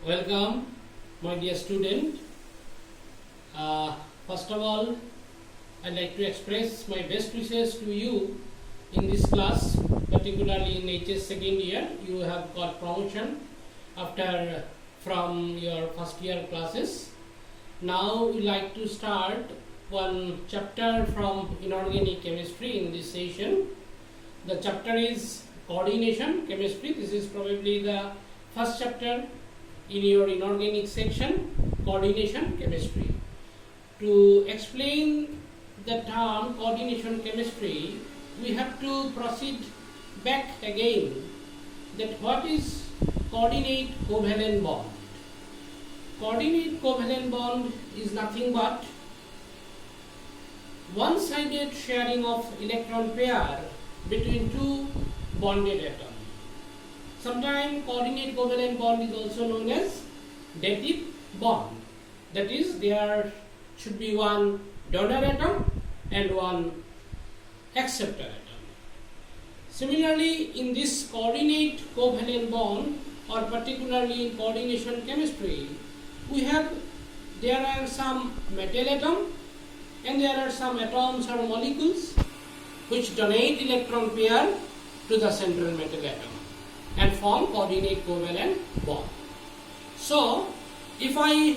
Welcome, my dear student. First of all, I'd like to express my best wishes to you in this class, particularly in HS second year. You have got promotion after from your first year classes. Now we like to start one chapter from inorganic chemistry in this session. The chapter is coordination chemistry. This is probably the first chapter in your inorganic section, coordination chemistry. To explain the term coordination chemistry, we have to proceed back again that what is coordinate covalent bond. Coordinate covalent bond is nothing but one-sided sharing of electron pair between two bonded atoms. Sometimes coordinate covalent bond is also known as dative bond. That is, there should be one donor atom and one acceptor atom. Similarly, in this coordinate covalent bond, or particularly in coordination chemistry, there are some metal atom and there are some atoms or molecules which donate electron pair to the central metal atom and form coordinate covalent bond. So, if I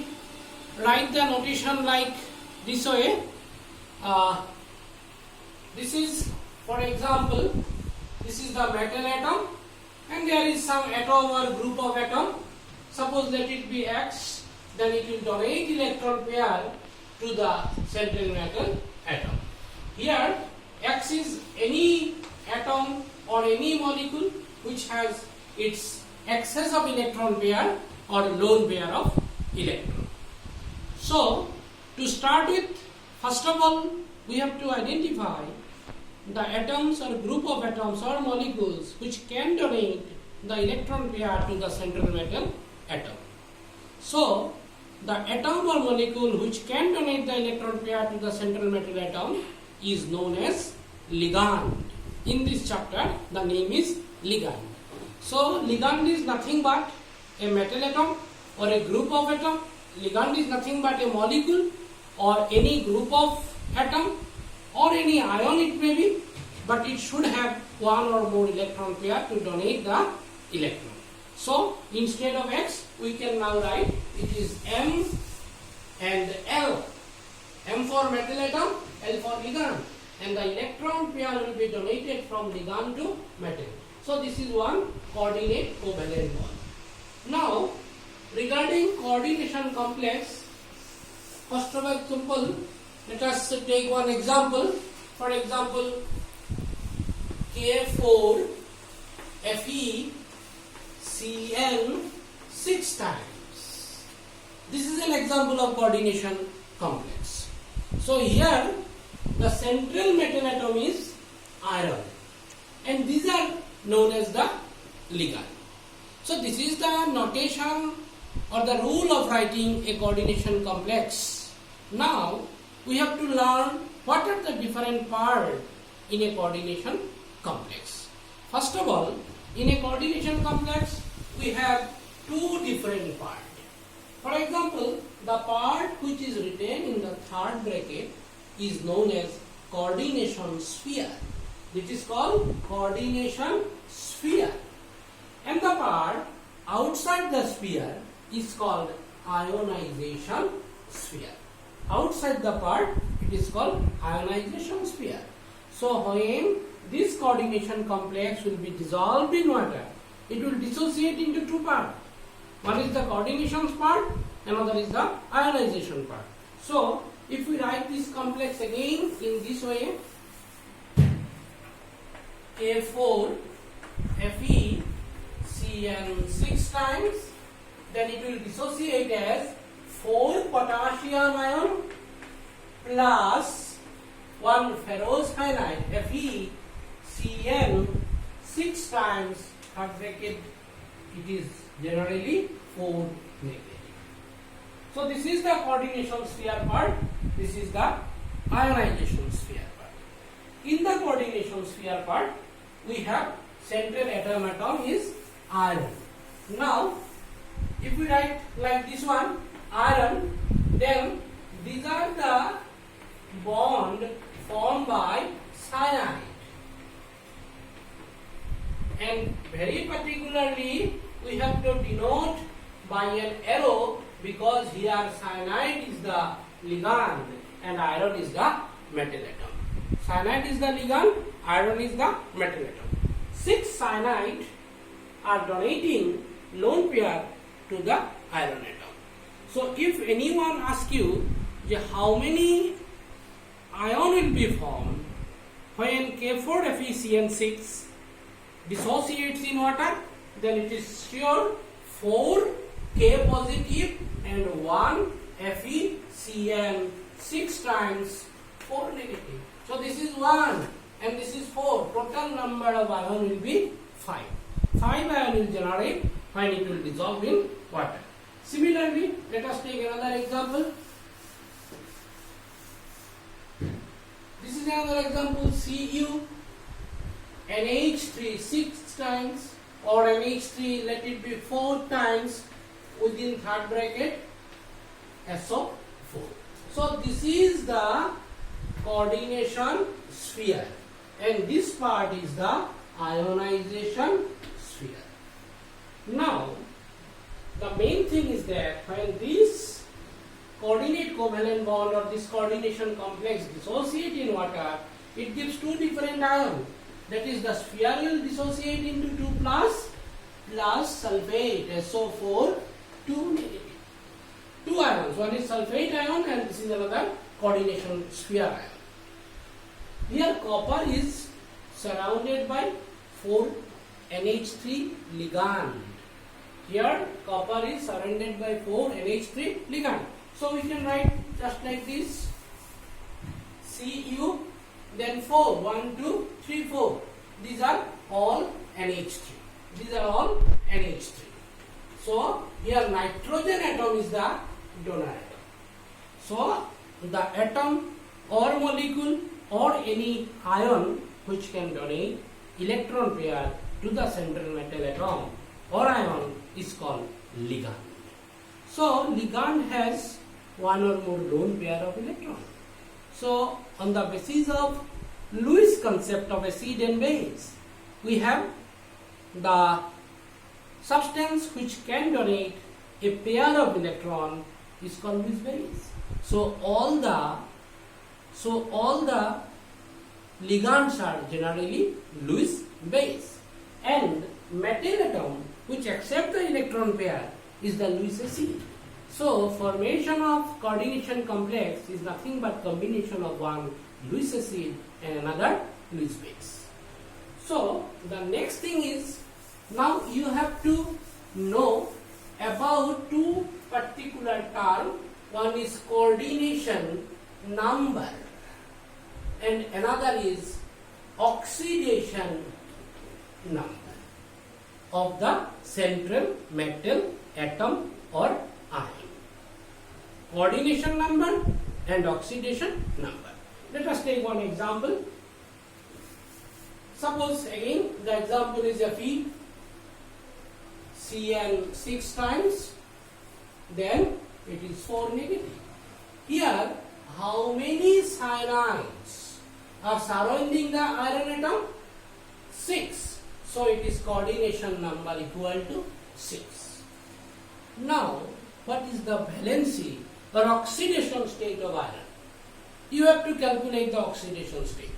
write the notation like this way, this is, for example, this is the metal atom and there is some atom or group of atom. Suppose let it be X, then it will donate electron pair to the central metal atom. Here, X is any atom or any molecule which has its excess of electron pair or lone pair of electron. So, to start with, first of all, we have to identify the atoms or group of atoms or molecules which can donate the electron pair to the central metal atom. So, the atom or molecule which can donate the electron pair to the central metal atom is known as ligand. In this chapter, the name is ligand. So, ligand is nothing but a metal atom or a group of atom. Ligand is nothing but a molecule or any group of atom or any ion it may be, but it should have one or more electron pair to donate the electron. So, instead of X, we can now write it is M and L. M for metal atom, L for ligand. And the electron pair will be donated from ligand to metal. So, this is one coordinate covalent bond. Now, regarding coordination complex, first of all, simple, let us take one example. For example, K4 FeCN 6 times. This is an example of coordination complex. So, here the central metal atom is iron and these are known as the ligand. So, this is the notation or the rule of writing a coordination complex. Now, we have to learn what are the different parts in a coordination complex. First of all, in a coordination complex, we have two different parts. For example, the part which is written in the third bracket is known as coordination sphere. This is called coordination sphere. And the part outside the sphere is called ionization sphere. Outside the part, it is called ionization sphere. So, when this coordination complex will be dissolved in water, it will dissociate into two parts. One is the coordination part, another is the ionization part. So, if we write this complex again in this way, K4 FeCN 6 times, then it will dissociate as 4 potassium ion plus 1 ferrocyanide FeCN 6 times, third bracket, it is generally 4 negative. So, this is the coordination sphere part, this is the ionization sphere part. In the coordination sphere part, we have central atom is iron. Now, if if we write like this one, iron, then these are the bond formed by cyanide. And very particularly, we have to denote by an arrow because here cyanide is the ligand and iron is the metal atom. Cyanide is the ligand, iron is the metal atom. 6 cyanide are donating lone pair to the iron atom. So if anyone asks you how many ion will be formed when K4FeCN6 dissociates in water, then it is sure 4 K positive and 1 FeCN 6 times 4 negative. So this is 1 and this is 4. Total number of ion will be 5. 5 ion will generate when it will dissolve in water. Similarly, let us take another example. This is another example. Cu NH3 6 times or NH3 let it be 4 times within third bracket SO4. So this is the coordination sphere and this part is the ionization sphere. Now the main thing is that when this coordinate covalent bond or this coordination complex dissociate in water, it gives 2 different ions. That is, the sphere will dissociate into 2 plus sulfate SO4 2 negative. 2 ions. One is sulfate ion and this is another coordination sphere ion. Here copper is surrounded by 4 NH3 ligand. Here copper is surrounded by 4 NH3 ligand. So we can write just like this. Cu then 4, 1, 2, 3, 4. These are all NH3. These are all NH3. So here nitrogen atom is the donor atom. So the atom or molecule or any ion which can donate electron pair to the central metal atom or ion is called ligand. So ligand has one or more lone pair of electrons. So on the basis of Lewis concept of acid and base, we have the substance which can donate a pair of electron is called Lewis base. So all the ligands are generally Lewis base, and metal atom which accept the electron pair is the Lewis acid. So formation of coordination complex is nothing but combination of one Lewis acid and another Lewis base. So the next thing is, now you have to know about 2 particular terms. One is coordination number and another is oxidation number of the central metal atom or ion. Coordination number and oxidation number. Let us take one example. Suppose again the example is FeCN 6 times, then it is 4 negative. Here how many cyanides are surrounding the iron atom? 6. So it is coordination number equal to 6. Now what is the valency or oxidation state of iron? You have to calculate the oxidation state.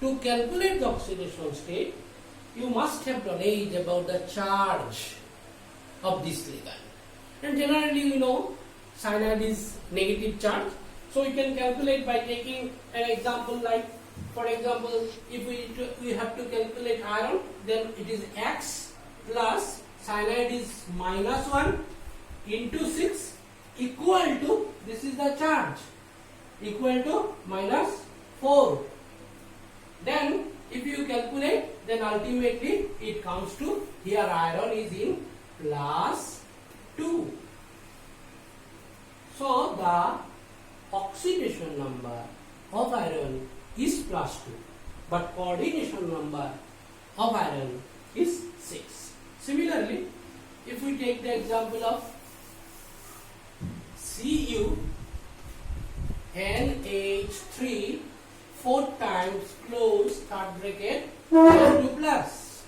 To calculate the oxidation state, you must have knowledge about the charge of this ligand. And generally we know cyanide is negative charge. So we can calculate by taking an example like, for example, if we have to calculate iron, then it is X plus cyanide is -1 into 6 equal to, this is the charge, equal to -4. Then if you calculate, then ultimately it comes to, here iron is in +2. So the oxidation number of iron is +2, but coordination number of iron is 6. Similarly, if we take the example of CuNH3 4 times close third bracket 2 plus.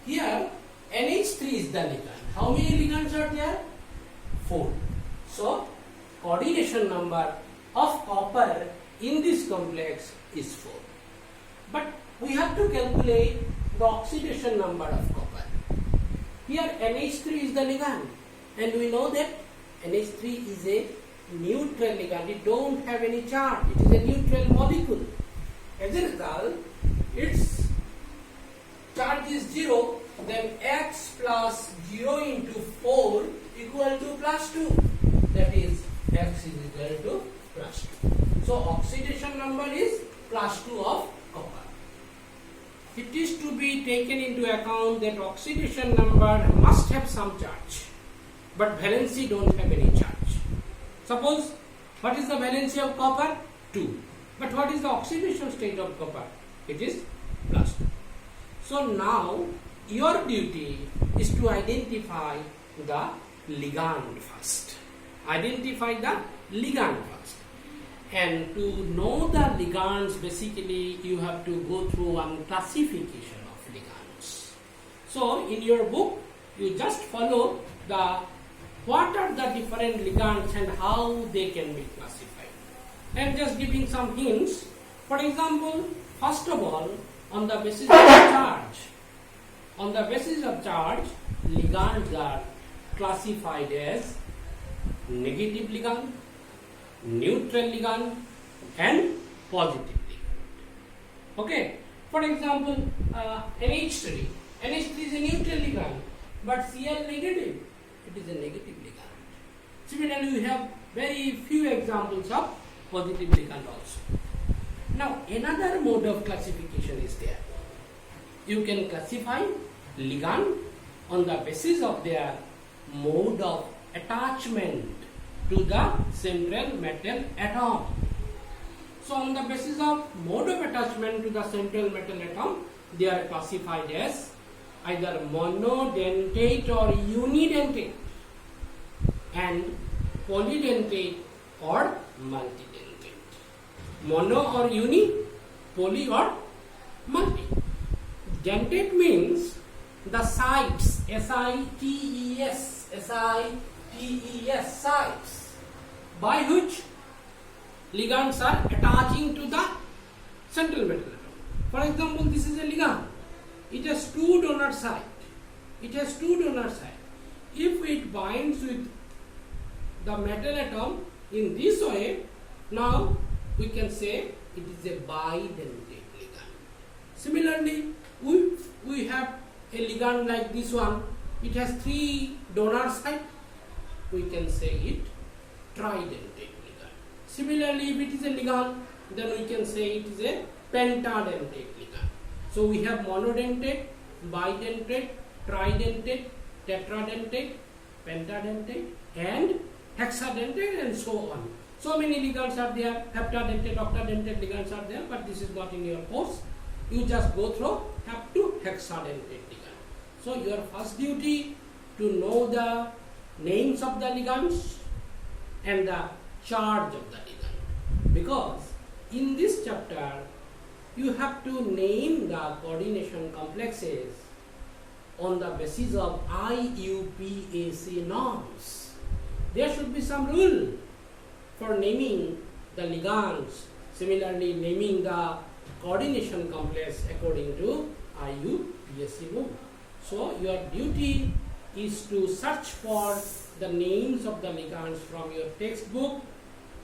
Here NH3 is the ligand. How many ligands are there? 4. So coordination number of copper in this complex is 4. But we have to calculate the oxidation number of copper. Here NH3 is the ligand, and we know that NH3 is a neutral ligand. It don't have any charge. It is a neutral molecule. As a result, its charge is 0. Then X plus 0 into 4 equal to plus 2. That is X is equal to plus 2. So oxidation number is plus 2 of copper. It is to be taken into account that oxidation number must have some charge, but valency don't have any charge. Suppose, what is the valency of copper? 2. But what is the oxidation state of copper? It is plus 2. So now your duty is to identify the ligand first. Identify the ligand first. And to know the ligands, basically you have to go through one classification of ligands. So in your book, you just follow the what are the different ligands and how they can be classified. I am just giving some hints. For example, first of all, on the basis of charge, ligands are classified as negative ligand, neutral ligand, and positive ligand. Okay. For example, NH3. NH3 is a neutral ligand, but Cl negative. It is a negative ligand. Similarly, we have very few examples of positive ligand also. Now, another mode of classification is there. You can classify ligand on the basis of their mode of attachment to the central metal atom. So on the basis of mode of attachment to the central metal atom, they are classified as either monodentate or unidentate, and polydentate or multidentate. Mono or uni, poly or multi. Dentate means the sites, S-I-T-E-S, sites, by which ligands are attaching to the central metal atom. For example, this is a ligand. It has two donor sites. If it binds with the metal atom in this way, now we can say it is a bidentate ligand. Similarly, we have a ligand like this one. It has three donor sites. We can say it tridentate ligand. Similarly, if it is a ligand, then we can say it is a pentadentate ligand. So we have monodentate, bidentate, tridentate, tetradentate, pentadentate, and hexadentate, and so on. So many ligands are there, heptadentate, octadentate ligands are there, but this is not in your course. You just go through up to hexadentate ligand. So your first duty to know the names of the ligands and the charge of the ligand, because in this chapter you have to name the coordination complexes on the basis of IUPAC norms. There should be some rule for naming the ligands, similarly naming the coordination complex according to IUPAC norm. So your duty is to search for the names of the ligands from your textbook,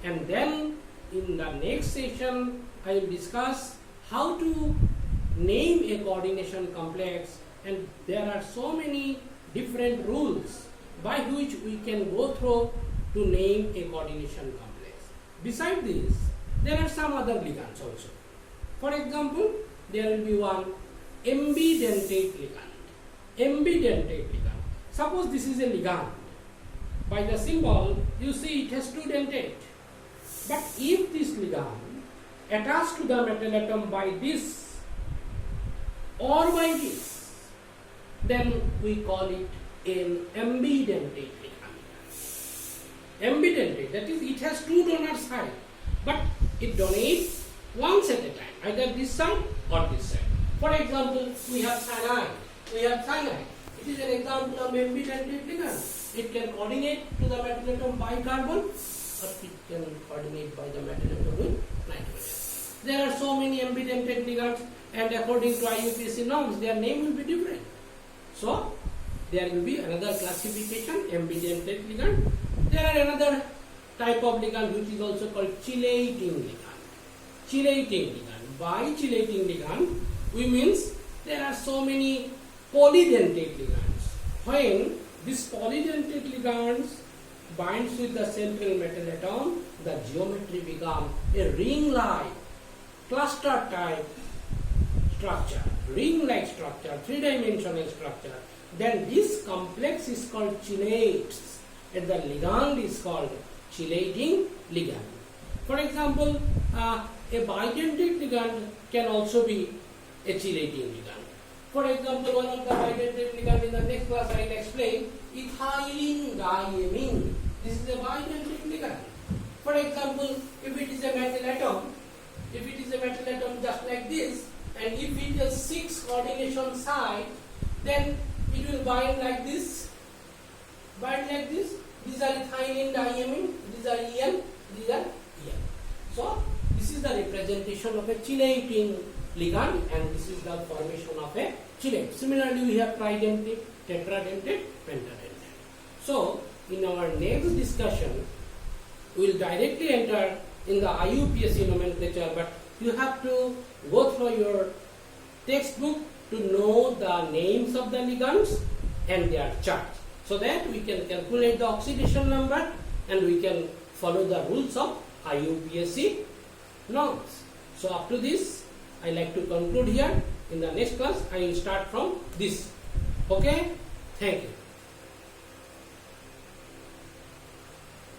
and then in the next session I will discuss how to name a coordination complex, and there are so many different rules by which we can go through to name a coordination complex. Besides this, there are some other ligands also. For example, there will be one ambidentate ligand. Ambidentate ligand. Suppose this is a ligand. By the symbol, you see it has two dentate. But if this ligand attached to the metal atom by this or by this, then we call it an ambidentate ligand. Ambidentate, that is, it has two donor sides, but it donates once at a time, either this side or this side. For example, we have cyanide. It is an example of ambidentate ligand. It can coordinate to the metal atom by carbon, or it can coordinate by the metal atom with nitrogen. There are so many ambidentate ligands, and according to IUPAC norms, their name will be different. So, there will be another classification, ambidentate ligand. There are another type of ligand which is also called chelating ligand. Chelating ligand. By chelating ligand, we means there are so many polydentate ligands. When this polydentate ligands binds with the central metal atom, the geometry becomes a ring-like, cluster-type structure, ring-like structure, three-dimensional structure. Then this complex is called chelates, and the ligand is called chelating ligand. For example, a bidentate ligand can also be a chelating ligand. For example, one of the bidentate ligand in the next class I will explain, ethylene diamine. This is a bidentate ligand. For example, if it is a metal atom just like this, and if it has 6 coordination sides, then it will bind like this. These are ethylene diamine, these are En, these are En. So, this is the representation of a chelating ligand, and this is the formation of a chelate. Similarly, we have tridentate, tetradentate, pentadentate. So, in our next discussion, we will directly enter in the IUPAC nomenclature, but you have to go through your textbook to know the names of the ligands and their charge, so that we can calculate the oxidation number and we can follow the rules of IUPAC norms. So up to this, I like to conclude here. In the next class, I will start from this. Okay? Thank you.